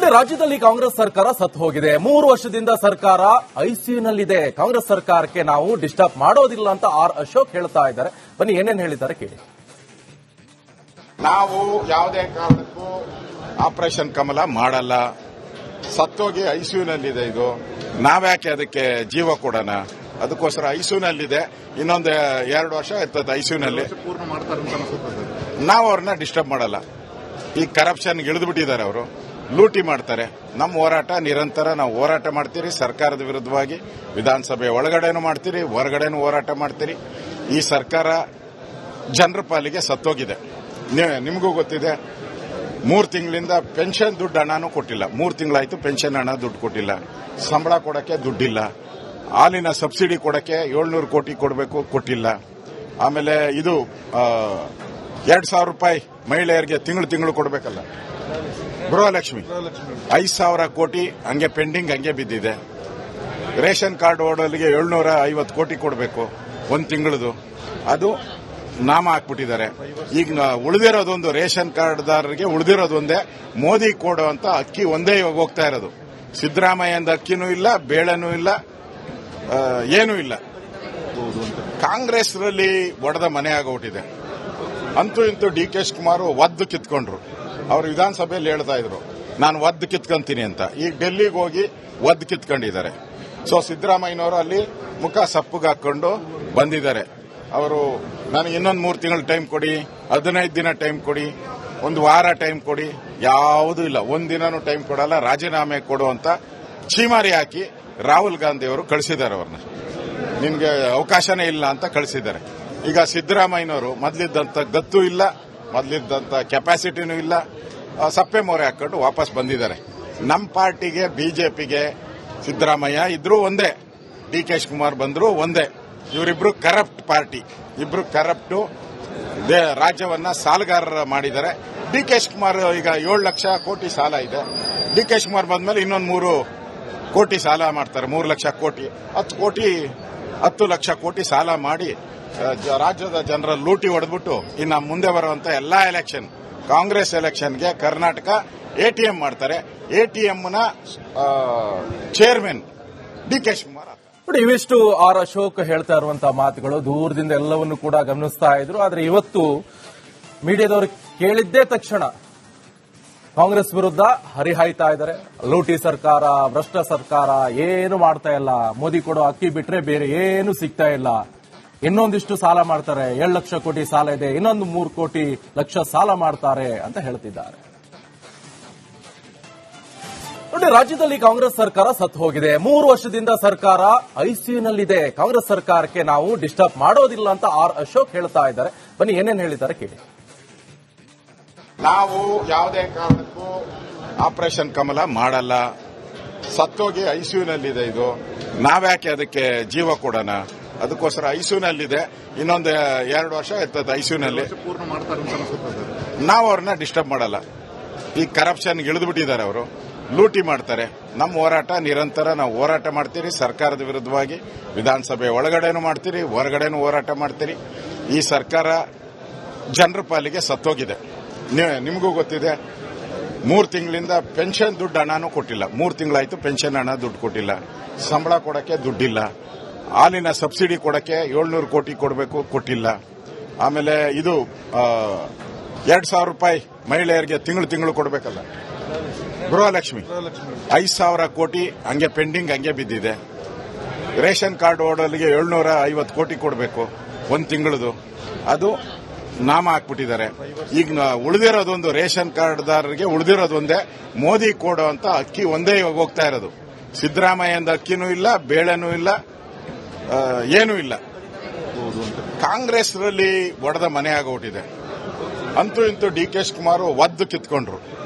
ನೋಡಿ, ರಾಜ್ಯದಲ್ಲಿ ಕಾಂಗ್ರೆಸ್ ಸರ್ಕಾರ ಸತ್ತು ಹೋಗಿದೆ. 3 ವರ್ಷದಿಂದ ಸರ್ಕಾರ ಐಸಿಯುನಲ್ಲಿದೆ. ಕಾಂಗ್ರೆಸ್ ಸರ್ಕಾರಕ್ಕೆ ನಾವು ಡಿಸ್ಟರ್ಬ್ ಮಾಡೋದಿಲ್ಲ ಅಂತ ಆರ್ ಅಶೋಕ್ ಹೇಳ್ತಾ ಇದ್ದಾರೆ. ಬನ್ನಿ ಏನೇನು ಹೇಳಿದ್ದಾರೆ ಕೇಳಿ. ನಾವು ಯಾವುದೇ ಕಾರಣಕ್ಕೂ ಆಪರೇಷನ್ ಕಮಲ ಮಾಡಲ್ಲ. ಸತ್ತೋಗಿ ಐಸಿಯುನಲ್ಲಿದೆ. ಇದು ನಾವ್ಯಾಕೆ ಅದಕ್ಕೆ ಜೀವ ಕೊಡೋಣ? ಅದಕ್ಕೋಸ್ಕರ ಐಸಿಯುನಲ್ಲಿದೆ. ಇನ್ನೊಂದು 2 ವರ್ಷ ಇರ್ತದೆ ಐಸಿಯುನಲ್ಲಿ. ನಾವು ಅವ್ರನ್ನ ಡಿಸ್ಟರ್ಬ್ ಮಾಡಲ್ಲ. ಈ ಕರಪ್ಷನ್ಗೆ ಇಳಿದುಬಿಟ್ಟಿದ್ದಾರೆ ಅವರು. ಲೂಟಿ ಮಾಡ್ತಾರೆ. ನಮ್ಮ ಹೋರಾಟ ನಿರಂತರ ನಾವು ಹೋರಾಟ ಮಾಡ್ತೀರಿ. ಸರ್ಕಾರದ ವಿರುದ್ಧವಾಗಿ ವಿಧಾನಸಭೆ ಒಳಗಡೆನೂ ಮಾಡ್ತೀರಿ, ಹೊರಗಡೆನೂ ಹೋರಾಟ ಮಾಡ್ತೀರಿ. ಈ ಸರ್ಕಾರ ಜನರ ಪಾಲಿಗೆ ಸತ್ತೋಗಿದೆ. ನಿಮಗೂ ಗೊತ್ತಿದೆ, 3 ತಿಂಗಳಿಂದ ಪೆನ್ಷನ್ ದುಡ್ಡು ಹಣನೂ ಕೊಟ್ಟಿಲ್ಲ. 3 ತಿಂಗಳಾಯ್ತು ಪೆನ್ಷನ್ ಹಣ ದುಡ್ಡು ಕೊಟ್ಟಿಲ್ಲ. ಸಂಬಳ ಕೊಡಕ್ಕೆ ದುಡ್ಡಿಲ್ಲ. ಹಾಲಿನ ಸಬ್ಸಿಡಿ ಕೊಡಕ್ಕೆ 700 ಕೋಟಿ ಕೊಡಬೇಕು, ಕೊಟ್ಟಿಲ್ಲ. ಆಮೇಲೆ ಇದು 2,000 ರೂಪಾಯಿ ಮಹಿಳೆಯರಿಗೆ ತಿಂಗಳು ಕೊಡಬೇಕಲ್ಲ, ಗೃಹಲಕ್ಷ್ಮಿ 5,000 ಕೋಟಿ ಹಂಗೆ ಪೆಂಡಿಂಗ್ ಹಂಗೆ ಬಿದ್ದಿದೆ. ರೇಷನ್ ಕಾರ್ಡ್ ಓಡೋಲಿಗೆ 750 ಕೋಟಿ ಕೊಡಬೇಕು 1 ತಿಂಗಳದು, ಅದು ನಾಮ ಹಾಕ್ಬಿಟ್ಟಿದ್ದಾರೆ. ಈಗ ಉಳಿದಿರೋದೊಂದು ರೇಷನ್ ಕಾರ್ಡ್ದಾರರಿಗೆ ಉಳಿದಿರೋದೊಂದೇ ಮೋದಿ ಕೊಡೋ ಅಂತ ಅಕ್ಕಿ ಒಂದೇ ಇವಾಗ ಹೋಗ್ತಾ ಇರೋದು. ಸಿದ್ದರಾಮಯ್ಯಂದ ಅಕ್ಕಿನೂ ಇಲ್ಲ, ಬೇಳೆನೂ ಇಲ್ಲ, ಏನೂ ಇಲ್ಲ. ಕಾಂಗ್ರೆಸ್ನಲ್ಲಿ ಒಡೆದ ಮನೆ ಆಗೋಟಿದೆ. ಅಂತೂ ಇಂತೂ ಡಿ.ಕೆ. ಶಿವಕುಮಾರ್ ಒದ್ದು ಕಿತ್ಕೊಂಡ್ರು. ಅವರು ವಿಧಾನಸಭೆಯಲ್ಲಿ ಹೇಳ್ತಾ ಇದ್ರು, ನಾನು ಒದ್ದು ಕಿತ್ಕೊಂತೀನಿ ಅಂತ. ಈಗ ಡೆಲ್ಲಿಗೆ ಹೋಗಿ ಒದ್ದು ಕಿತ್ಕೊಂಡಿದ್ದಾರೆ. ಸೊ ಸಿದ್ದರಾಮಯ್ಯನವರು ಅಲ್ಲಿ ಮುಖ ಸಪ್ಪಗೆ ಹಾಕೊಂಡು ಬಂದಿದ್ದಾರೆ. ಅವರು ನನಗೆ ಇನ್ನೊಂದು 3 ತಿಂಗಳು ಟೈಮ್ ಕೊಡಿ, 15 ದಿನ ಟೈಮ್ ಕೊಡಿ, 1 ವಾರ ಟೈಮ್ ಕೊಡಿ, ಯಾವುದೂ ಇಲ್ಲ. 1 ದಿನನೂ ಟೈಮ್ ಕೊಡಲ್ಲ, ರಾಜೀನಾಮೆ ಕೊಡು ಅಂತ ಛೀಮಾರಿ ಹಾಕಿ ರಾಹುಲ್ ಗಾಂಧಿ ಅವರು ಕಳಿಸಿದ್ದಾರೆ. ಅವ್ರನ್ನ ನಿಮ್ಗೆ ಅವಕಾಶನೇ ಇಲ್ಲ ಅಂತ ಕಳಿಸಿದ್ದಾರೆ. ಈಗ ಸಿದ್ದರಾಮಯ್ಯನವರು ಮೊದಲಿದ್ದಂತ ಗತ್ತು ಇಲ್ಲ, ಮೊದಲಿದ್ದಂತ ಕೆಪಾಸಿಟಿನೂ ಇಲ್ಲ, ಸಪ್ಪೆ ಮೋರೆ ಹಾಕೊಂಡು ವಾಪಸ್ ಬಂದಿದ್ದಾರೆ. ನಮ್ಮ ಪಾರ್ಟಿಗೆ ಬಿಜೆಪಿಗೆ ಸಿದ್ದರಾಮಯ್ಯ ಇದ್ರೂ ಒಂದೇ, ಡಿ.ಕೆ. ಶಿವಕುಮಾರ್ ಬಂದ್ರು ಒಂದೇ. ಇವರಿಬ್ರು ಕರಪ್ಟ್ ಪಾರ್ಟಿ, ಇಬ್ರು ಕರಪ್ಟು. ರಾಜ್ಯವನ್ನ ಸಾಲಗಾರರ ಮಾಡಿದ್ದಾರೆ. ಡಿ.ಕೆ. ಶಿವಕುಮಾರ್ ಈಗ 7 ಲಕ್ಷ ಕೋಟಿ ಸಾಲ ಇದೆ. ಡಿ.ಕೆ. ಶಿವಕುಮಾರ್ ಬಂದ್ಮೇಲೆ ಇನ್ನೊಂದು 3 ಕೋಟಿ ಸಾಲ ಮಾಡ್ತಾರೆ. 3 ಲಕ್ಷ ಕೋಟಿ, 10 ಲಕ್ಷ ಕೋಟಿ ಸಾಲ ಮಾಡಿ ರಾಜ್ಯದ ಜನರ ಲೂಟಿ ಹೊಡೆದ್ಬಿಟ್ಟು ಇನ್ನು ಮುಂದೆ ಬರುವಂತ ಎಲ್ಲಾ ಎಲೆಕ್ಷನ್, ಕಾಂಗ್ರೆಸ್ ಎಲೆಕ್ಷನ್ಗೆ ಕರ್ನಾಟಕ ಎಟಿಎಂ ಮಾಡ್ತಾರೆ. ಎಟಿಎಂನ ಚೇರ್ಮನ್ ಡಿ.ಕೆ. ಶಿವಕುಮಾರ್. ನೋಡಿ, ಇವಿಷ್ಟು ಆರ್ ಅಶೋಕ್ ಹೇಳ್ತಾ ಇರುವಂತಹ ಮಾತುಗಳು. ದೂರದಿಂದ ಎಲ್ಲವನ್ನು ಕೂಡ ಗಮನಿಸ್ತಾ ಇದ್ರು. ಆದ್ರೆ ಇವತ್ತು ಮೀಡಿಯಾದವರು ಕೇಳಿದ್ದೇ ತಕ್ಷಣ ಕಾಂಗ್ರೆಸ್ ವಿರುದ್ಧ ಹರಿಹಾಯ್ತಾ ಇದ್ದಾರೆ. ಲೂಟಿ ಸರ್ಕಾರ, ಭ್ರಷ್ಟ ಸರ್ಕಾರ, ಏನು ಮಾಡ್ತಾ ಇಲ್ಲ. ಮೋದಿ ಕೊಡೋ ಅಕ್ಕಿ ಬಿಟ್ರೆ ಬೇರೆ ಏನು ಸಿಗ್ತಾ ಇಲ್ಲ. ಇನ್ನೊಂದಿಷ್ಟು ಸಾಲ ಮಾಡ್ತಾರೆ, 7 ಲಕ್ಷ ಕೋಟಿ ಸಾಲ ಇದೆ, ಇನ್ನೊಂದು 3 ಲಕ್ಷ ಸಾಲ ಮಾಡ್ತಾರೆ ಅಂತ ಹೇಳ್ತಿದ್ದಾರೆ. ನೋಡಿ, ರಾಜ್ಯದಲ್ಲಿ ಕಾಂಗ್ರೆಸ್ ಸರ್ಕಾರ ಸತ್ತು ಹೋಗಿದೆ. 3 ವರ್ಷದಿಂದ ಸರ್ಕಾರ ಐಸಿಯುನಲ್ಲಿದೆ. ಕಾಂಗ್ರೆಸ್ ಸರ್ಕಾರಕ್ಕೆ ನಾವು ಡಿಸ್ಟರ್ಬ್ ಮಾಡೋದಿಲ್ಲ ಅಂತ ಆರ್ ಅಶೋಕ್ ಹೇಳ್ತಾ ಇದ್ದಾರೆ. ಬನ್ನಿ ಏನೇನು ಹೇಳಿದ್ದಾರೆ ಕೇಳಿ. ನಾವು ಯಾವುದೇ ಕಾರಣಕ್ಕೂ ಆಪರೇಷನ್ ಕಮಲ ಮಾಡಲ್ಲ. ಸತ್ತೋಗಿ ಐಸಿಯುನಲ್ಲಿದೆ. ಇದು ನಾವ್ಯಾಕೆ ಅದಕ್ಕೆ ಜೀವ ಕೊಡೋಣ? ಅದಕ್ಕೋಸ್ಕರ ಐಸಿಯುನಲ್ಲಿದೆ. ಇನ್ನೊಂದು 2 ವರ್ಷ ಇರ್ತದೆ ಐಸಿಯುನಲ್ಲಿ. ನಾವು ಅವ್ರನ್ನ ಡಿಸ್ಟರ್ಬ್ ಮಾಡಲ್ಲ. ಈ ಕರಪ್ಷನ್ಗೆ ಇಳಿದುಬಿಟ್ಟಿದ್ದಾರೆ ಅವರು. ಲೂಟಿ ಮಾಡ್ತಾರೆ. ನಮ್ಮ ಹೋರಾಟ ನಿರಂತರ ನಾವು ಹೋರಾಟ ಮಾಡ್ತೀರಿ. ಸರ್ಕಾರದ ವಿರುದ್ಧವಾಗಿ ವಿಧಾನಸಭೆ ಒಳಗಡೆನೂ ಮಾಡ್ತೀರಿ, ಹೊರಗಡೆನೂ ಹೋರಾಟ ಮಾಡ್ತೀರಿ. ಈ ಸರ್ಕಾರ ಜನರ ಪಾಲಿಗೆ ಸತ್ತೋಗಿದೆ. ನಿಮಗೂ ಗೊತ್ತಿದೆ, 3 ತಿಂಗಳಿಂದ ಪೆನ್ಷನ್ ದುಡ್ಡು ಹಣನೂ ಕೊಟ್ಟಿಲ್ಲ. 3 ತಿಂಗಳಾಯ್ತು ಪೆನ್ಷನ್ ಹಣ ದುಡ್ಡು ಕೊಟ್ಟಿಲ್ಲ. ಸಂಬಳ ಕೊಡಕ್ಕೆ ದುಡ್ಡಿಲ್ಲ. ಹಾಲಿನ ಸಬ್ಸಿಡಿ ಕೊಡಕ್ಕೆ 700 ಕೋಟಿ ಕೊಡಬೇಕು, ಕೊಟ್ಟಿಲ್ಲ. ಆಮೇಲೆ ಇದು 2,000 ರೂಪಾಯಿ ಮಹಿಳೆಯರಿಗೆ ತಿಂಗಳು ಕೊಡಬೇಕಲ್ಲ, ಗೃಹಲಕ್ಷ್ಮಿ 5,000 ಕೋಟಿ ಹಂಗೆ ಪೆಂಡಿಂಗ್ ಹಂಗೆ ಬಿದ್ದಿದೆ. ರೇಷನ್ ಕಾರ್ಡ್ ಓಡೋಲಿಗೆ 750 ಕೋಟಿ ಕೊಡಬೇಕು 1 ತಿಂಗಳದು, ಅದು ನಾಮ ಹಾಕ್ಬಿಟ್ಟಿದ್ದಾರೆ. ಈಗ ಉಳಿದಿರೋದೊಂದು ರೇಷನ್ ಕಾರ್ಡ್ದಾರರಿಗೆ ಉಳಿದಿರೋದೊಂದೇ ಮೋದಿ ಕೊಡೋ ಅಂತ ಅಕ್ಕಿ ಒಂದೇ ಇವಾಗ ಹೋಗ್ತಾ ಇರೋದು. ಸಿದ್ದರಾಮಯ್ಯಂದ ಅಕ್ಕಿನೂ ಇಲ್ಲ, ಬೇಳೆನೂ ಇಲ್ಲ, ಏನೂ ಇಲ್ಲ. ಕಾಂಗ್ರೆಸ್ನಲ್ಲಿ ಒಡೆದ ಮನೆ ಆಗೋಟಿದೆ. ಅಂತೂ ಇಂತೂ ಡಿ.ಕೆ. ಶಿವಕುಮಾರ್ ಒದ್ದು ಕಿತ್ಕೊಂಡ್ರು.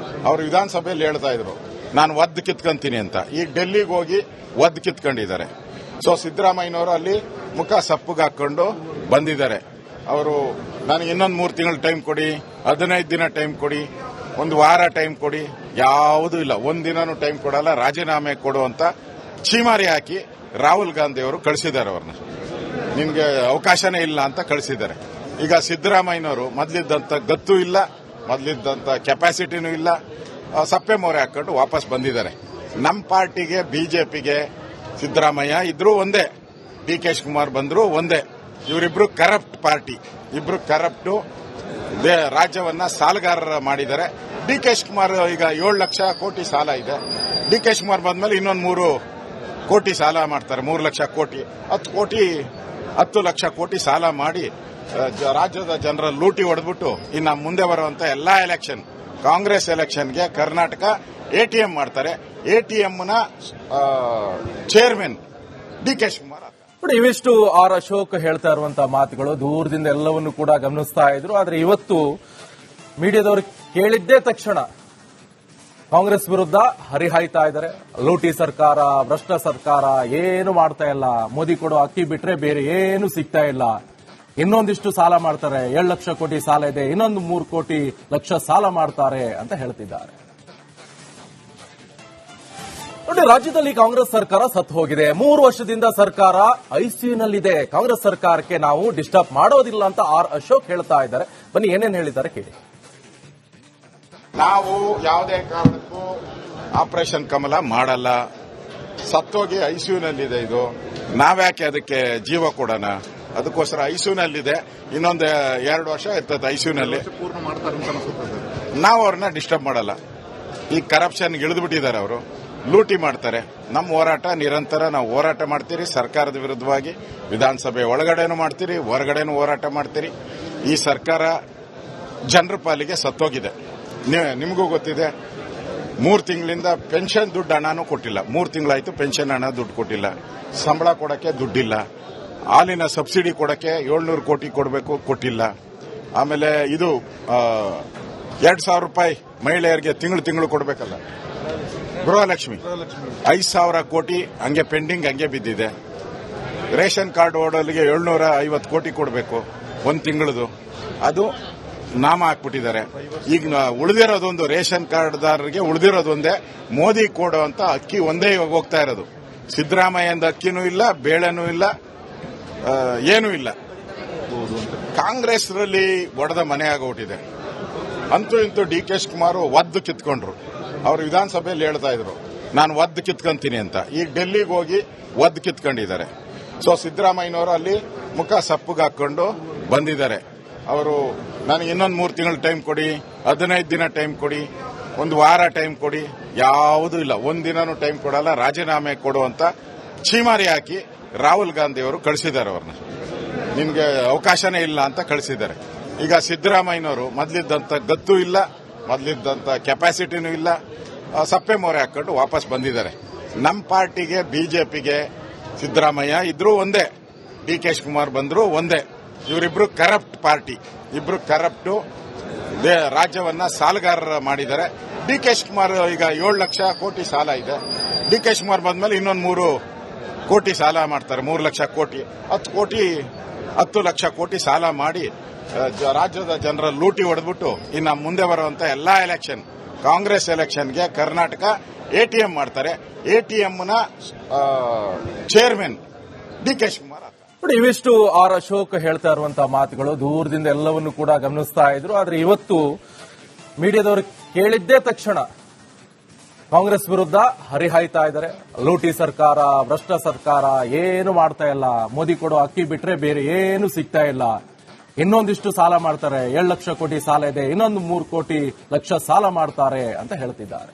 ಅವರು ವಿಧಾನಸಭೆಯಲ್ಲಿ ಹೇಳ್ತಾ ಇದ್ರು, ನಾನು ಒದ್ದು ಕಿತ್ಕೊಂತೀನಿ ಅಂತ. ಈಗ ಡೆಲ್ಲಿಗೆ ಹೋಗಿ ಒದ್ದು ಕಿತ್ಕೊಂಡಿದ್ದಾರೆ. ಸೊ ಸಿದ್ದರಾಮಯ್ಯನವರು ಅಲ್ಲಿ ಮುಖ ಸಪ್ಪಗೆ ಹಾಕೊಂಡು ಬಂದಿದ್ದಾರೆ. ಅವರು ನನಗೆ ಇನ್ನೊಂದು 3 ತಿಂಗಳು ಟೈಮ್ ಕೊಡಿ, 15 ದಿನ ಟೈಮ್ ಕೊಡಿ, 1 ವಾರ ಟೈಮ್ ಕೊಡಿ, ಯಾವುದೂ ಇಲ್ಲ. 1 ದಿನನೂ ಟೈಮ್ ಕೊಡಲ್ಲ, ರಾಜೀನಾಮೆ ಕೊಡು ಅಂತ ಛೀಮಾರಿ ಹಾಕಿ ರಾಹುಲ್ ಗಾಂಧಿ ಅವರು ಕಳಿಸಿದ್ದಾರೆ. ಅವ್ರನ್ನ ನಿಮ್ಗೆ ಅವಕಾಶನೇ ಇಲ್ಲ ಅಂತ ಕಳಿಸಿದ್ದಾರೆ. ಈಗ ಸಿದ್ದರಾಮಯ್ಯನವರು ಮೊದಲಿದ್ದಂತ ಗತ್ತು ಇಲ್ಲ, ಮೊದಲಿದ್ದಂತ ಕೆಪಾಸಿಟಿನೂ ಇಲ್ಲ, ಸಪ್ಪೆ ಮೊರೆ ಹಾಕೊಂಡು ವಾಪಸ್ ಬಂದಿದ್ದಾರೆ. ನಮ್ಮ ಪಾರ್ಟಿಗೆ ಬಿಜೆಪಿಗೆ ಸಿದ್ದರಾಮಯ್ಯ ಇದ್ರೂ ಒಂದೇ, ಡಿ ಕೆ ಶಿವಕುಮಾರ್ ಬಂದ್ರು ಒಂದೇ. ಇವರಿಬ್ರು ಕರಪ್ಟ್ ಪಾರ್ಟಿ, ಇಬ್ರು ಕರಪ್ಟು, ರಾಜ್ಯವನ್ನ ಸಾಲಗಾರರ ಮಾಡಿದ್ದಾರೆ. ಡಿ ಕೆ ಶಿವಕುಮಾರ್ ಈಗ 7 ಲಕ್ಷ ಕೋಟಿ ಸಾಲ ಇದೆ. ಡಿ ಕೆ ಶಿವಕುಮಾರ್ ಬಂದ್ಮೇಲೆ ಇನ್ನೊಂದು 3 ಕೋಟಿ ಸಾಲ ಮಾಡ್ತಾರೆ. 3 ಲಕ್ಷ ಕೋಟಿ, 10 ಲಕ್ಷ ಕೋಟಿ ಸಾಲ ಮಾಡಿ ರಾಜ್ಯದ ಜನರ ಲೂಟಿ ಹೊಡೆದ್ಬಿಟ್ಟು ಇನ್ನು ಮುಂದೆ ಬರುವಂತ ಎಲ್ಲಾ ಎಲೆಕ್ಷನ್, ಕಾಂಗ್ರೆಸ್ ಎಲೆಕ್ಷನ್ಗೆ ಕರ್ನಾಟಕ ಎಟಿಎಂ ಮಾಡ್ತಾರೆ. ಎಟಿಎಂನ ಚೇರ್ಮನ್ ಡಿ ಕೆ ಶಿವಕುಮಾರ್. ಇವಿಷ್ಟು ಆರ್ ಅಶೋಕ್ ಹೇಳ್ತಾ ಇರುವಂತಹ ಮಾತುಗಳು ದೂರದಿಂದ ಎಲ್ಲವನ್ನು ಕೂಡ ಗಮನಿಸ್ತಾ ಇದ್ರು. ಆದ್ರೆ ಇವತ್ತು ಮೀಡಿಯಾದವರು ಕೇಳಿದ್ದೇ ತಕ್ಷಣ ಕಾಂಗ್ರೆಸ್ ವಿರುದ್ಧ ಹರಿಹಾಯ್ತಾ ಇದ್ದಾರೆ. ಲೂಟಿ ಸರ್ಕಾರ, ಭ್ರಷ್ಟ ಸರ್ಕಾರ, ಏನು ಮಾಡ್ತಾ ಇಲ್ಲ, ಮೋದಿ ಕೊಡೋ ಅಕ್ಕಿ ಬಿಟ್ರೆ ಬೇರೆ ಏನು ಸಿಗ್ತಾ ಇಲ್ಲ, ಇನ್ನೊಂದಿಷ್ಟು ಸಾಲ ಮಾಡ್ತಾರೆ, 7 ಲಕ್ಷ ಕೋಟಿ ಸಾಲ ಇದೆ, ಇನ್ನೊಂದು 3 ಕೋಟಿ ಲಕ್ಷ ಸಾಲ ಮಾಡ್ತಾರೆ ಅಂತ ಹೇಳ್ತಿದ್ದಾರೆ. ನೋಡಿ, ರಾಜ್ಯದಲ್ಲಿ ಕಾಂಗ್ರೆಸ್ ಸರ್ಕಾರ ಸತ್ತು ಹೋಗಿದೆ. 3 ವರ್ಷದಿಂದ ಸರ್ಕಾರ ಐಸಿಯುನಲ್ಲಿದೆ. ಕಾಂಗ್ರೆಸ್ ಸರ್ಕಾರಕ್ಕೆ ನಾವು ಡಿಸ್ಟರ್ಬ್ ಮಾಡೋದಿಲ್ಲ ಅಂತ ಆರ್ ಅಶೋಕ್ ಹೇಳ್ತಾ ಇದ್ದಾರೆ. ಬನ್ನಿ ಏನೇನು ಹೇಳಿದ್ದಾರೆ ಕೇಳಿ. ನಾವು ಯಾವುದೇ ಕಾರಣಕ್ಕೂ ಆಪರೇಷನ್ ಕಮಲ ಮಾಡಲ್ಲ. ಸತ್ತೋಗಿ ಐಸಿಯುನಲ್ಲಿದೆ ಇದು. ನಾವ್ಯಾಕೆ ಅದಕ್ಕೆ ಜೀವ ಕೊಡೋಣ? ಅದಕ್ಕೋಸ್ಕರ ಐಸಿಯುನಲ್ಲಿದೆ. ಇನ್ನೊಂದು 2 ವರ್ಷ ಇರ್ತದೆ ಐಸಿಯುನಲ್ಲಿ. ನಾವು ಅವ್ರನ್ನ ಡಿಸ್ಟರ್ಬ್ ಮಾಡಲ್ಲ. ಈ ಕರಪ್ಷನ್ ಇಳಿದ್ಬಿಟ್ಟಿದ್ದಾರೆ ಅವರು, ಲೂಟಿ ಮಾಡ್ತಾರೆ. ನಮ್ಮ ಹೋರಾಟ ನಿರಂತರ, ನಾವು ಹೋರಾಟ ಮಾಡ್ತೀರಿ ಸರ್ಕಾರದ ವಿರುದ್ಧವಾಗಿ. ವಿಧಾನಸಭೆ ಒಳಗಡೆನೂ ಮಾಡ್ತೀರಿ, ಹೊರಗಡೆನೂ ಹೋರಾಟ ಮಾಡ್ತೀರಿ. ಈ ಸರ್ಕಾರ ಜನರ ಪಾಲಿಗೆ ಸತ್ತೋಗಿದೆ. ನಿಮಗೂ ಗೊತ್ತಿದೆ, 3 ತಿಂಗಳಿಂದ ಪೆನ್ಷನ್ ದುಡ್ಡು ಹಣನೂ ಕೊಟ್ಟಿಲ್ಲ. 3 ತಿಂಗಳಾಯ್ತು ಪೆನ್ಷನ್ ಹಣ ದುಡ್ಡು ಕೊಟ್ಟಿಲ್ಲ. ಸಂಬಳ ಕೊಡಕ್ಕೆ ದುಡ್ಡಿಲ್ಲ. ಹಾಲಿನ ಸಬ್ಸಿಡಿ ಕೊಡಕ್ಕೆ 700 ಕೋಟಿ ಕೊಡಬೇಕು, ಕೊಟ್ಟಿಲ್ಲ. ಆಮೇಲೆ ಇದು 2,000 ರೂಪಾಯಿ ಮಹಿಳೆಯರಿಗೆ ತಿಂಗಳು ಕೊಡಬೇಕಲ್ಲ, ಗೃಹಲಕ್ಷ್ಮಿ 5,000 ಕೋಟಿ ಹಂಗೆ ಪೆಂಡಿಂಗ್, ಹಂಗೆ ಬಿದ್ದಿದೆ. ರೇಷನ್ ಕಾರ್ಡ್ ಓಡೋಲಿಗೆ 750 ಕೋಟಿ ಕೊಡಬೇಕು 1 ತಿಂಗಳದು, ಅದು ನಾಮ ಹಾಕ್ಬಿಟ್ಟಿದ್ದಾರೆ. ಈಗ ಉಳಿದಿರೋದೊಂದು ರೇಷನ್ ಕಾರ್ಡ್ದಾರರಿಗೆ ಉಳಿದಿರೋದೊಂದೇ ಮೋದಿ ಕೊಡೋ ಅಂತ ಅಕ್ಕಿ ಒಂದೇ ಇವಾಗ ಹೋಗ್ತಾ ಇರೋದು. ಸಿದ್ದರಾಮಯ್ಯಂದ ಅಕ್ಕಿನೂ ಇಲ್ಲ, ಬೇಳೆನೂ ಇಲ್ಲ, ಏನೂ ಇಲ್ಲ. ಕಾಂಗ್ರೆಸ್ನಲ್ಲಿ ಒಡೆದ ಮನೆ ಆಗೋಟಿದೆ. ಅಂತೂ ಇಂತೂ ಡಿ ಕೆ ಶಿವಕುಮಾರ್ ಒದ್ದು ಕಿತ್ಕೊಂಡ್ರು. ಅವರು ವಿಧಾನಸಭೆಯಲ್ಲಿ ಹೇಳ್ತಾ ಇದ್ರು, ನಾನು ಒದ್ದು ಕಿತ್ಕೊಂತೀನಿ ಅಂತ. ಈಗ ಡೆಲ್ಲಿಗೆ ಹೋಗಿ ಒದ್ದು ಕಿತ್ಕೊಂಡಿದ್ದಾರೆ. ಸೊ ಸಿದ್ದರಾಮಯ್ಯನವರು ಅಲ್ಲಿ ಮುಖ ಸಪ್ಪಗೆ ಹಾಕೊಂಡು ಬಂದಿದ್ದಾರೆ. ಅವರು ನನಗೆ ಇನ್ನೊಂದು 3 ತಿಂಗಳು ಟೈಮ್ ಕೊಡಿ, 15 ದಿನ ಟೈಮ್ ಕೊಡಿ, 1 ವಾರ ಟೈಮ್ ಕೊಡಿ, ಯಾವುದೂ ಇಲ್ಲ. 1 ದಿನನೂ ಟೈಮ್ ಕೊಡಲ್ಲ. ರಾಜೀನಾಮೆ ಕೊಡುವಂತ ಛೀಮಾರಿ ಹಾಕಿ ರಾಹುಲ್ ಗಾಂಧಿ ಅವರು ಕಳಿಸಿದ್ದಾರೆ. ಅವ್ರನ್ನ ನಿಮ್ಗೆ ಅವಕಾಶನೇ ಇಲ್ಲ ಅಂತ ಕಳಿಸಿದ್ದಾರೆ. ಈಗ ಸಿದ್ದರಾಮಯ್ಯನವರು ಮೊದಲಿದ್ದಂತ ಗತ್ತು ಇಲ್ಲ, ಮೊದಲಿದ್ದಂತ ಕೆಪಾಸಿಟಿನೂ ಇಲ್ಲ, ಸಪ್ಪೆ ಮೊರೆ ಹಾಕೊಂಡು ವಾಪಸ್ ಬಂದಿದ್ದಾರೆ. ನಮ್ಮ ಪಾರ್ಟಿಗೆ ಬಿಜೆಪಿಗೆ ಸಿದ್ದರಾಮಯ್ಯ ಇದ್ರೂ ಒಂದೇ, ಡಿ ಕೆ ಶಿವಕುಮಾರ್ ಬಂದ್ರು ಒಂದೇ. ಇವರಿಬ್ರು ಕರಪ್ಟ್ ಪಾರ್ಟಿ, ಇಬ್ರು ಕರಪ್ಟು, ರಾಜ್ಯವನ್ನ ಸಾಲಗಾರರ ಮಾಡಿದ್ದಾರೆ. ಡಿ ಕೆ ಶಿವಕುಮಾರ್ ಈಗ 7 ಲಕ್ಷ ಕೋಟಿ ಸಾಲ ಇದೆ. ಡಿ ಕೆ ಶಿವಕುಮಾರ್ ಬಂದ್ಮೇಲೆ ಇನ್ನೊಂದು 3 ಕೋಟಿ ಸಾಲ ಮಾಡ್ತಾರೆ. 3 ಲಕ್ಷ ಕೋಟಿ, 10 ಲಕ್ಷ ಕೋಟಿ ಸಾಲ ಮಾಡಿ ರಾಜ್ಯದ ಜನರ ಲೂಟಿ ಹೊಡೆದ್ಬಿಟ್ಟು ಇನ್ನು ಮುಂದೆ ಬರುವಂತ ಎಲ್ಲಾ ಎಲೆಕ್ಷನ್, ಕಾಂಗ್ರೆಸ್ ಎಲೆಕ್ಷನ್ಗೆ ಕರ್ನಾಟಕ ಎಟಿಎಂ ಮಾಡ್ತಾರೆ. ಎಟಿಎಂನ ಚೇರ್ಮನ್ ಡಿ ಕೆ ಶಿವಕುಮಾರ್. ಇವಿಷ್ಟು ಆರ್ ಅಶೋಕ್ ಹೇಳ್ತಾ ಇರುವಂತಹ ಮಾತುಗಳು ದೂರದಿಂದ ಎಲ್ಲವನ್ನು ಕೂಡ ಗಮನಿಸ್ತಾ ಇದ್ರು. ಆದ್ರೆ ಇವತ್ತು ಮೀಡಿಯಾದವರು ಕೇಳಿದ್ದೇ ತಕ್ಷಣ ಕಾಂಗ್ರೆಸ್ ವಿರುದ್ಧ ಹರಿಹಾಯ್ತಾ ಇದ್ದಾರೆ. ಲೂಟಿ ಸರ್ಕಾರ, ಭ್ರಷ್ಟ ಸರ್ಕಾರ, ಏನು ಮಾಡ್ತಾ ಇಲ್ಲ, ಮೋದಿ ಕೊಡೋ ಅಕ್ಕಿ ಬಿಟ್ರೆ ಬೇರೆ ಏನು ಸಿಗ್ತಾ ಇಲ್ಲ, ಇನ್ನೊಂದಿಷ್ಟು ಸಾಲ ಮಾಡ್ತಾರೆ, 7 ಲಕ್ಷ ಕೋಟಿ ಸಾಲ ಇದೆ, ಇನ್ನೊಂದು 3 ಕೋಟಿ ಲಕ್ಷ ಸಾಲ ಮಾಡ್ತಾರೆ ಅಂತ ಹೇಳ್ತಿದ್ದಾರೆ.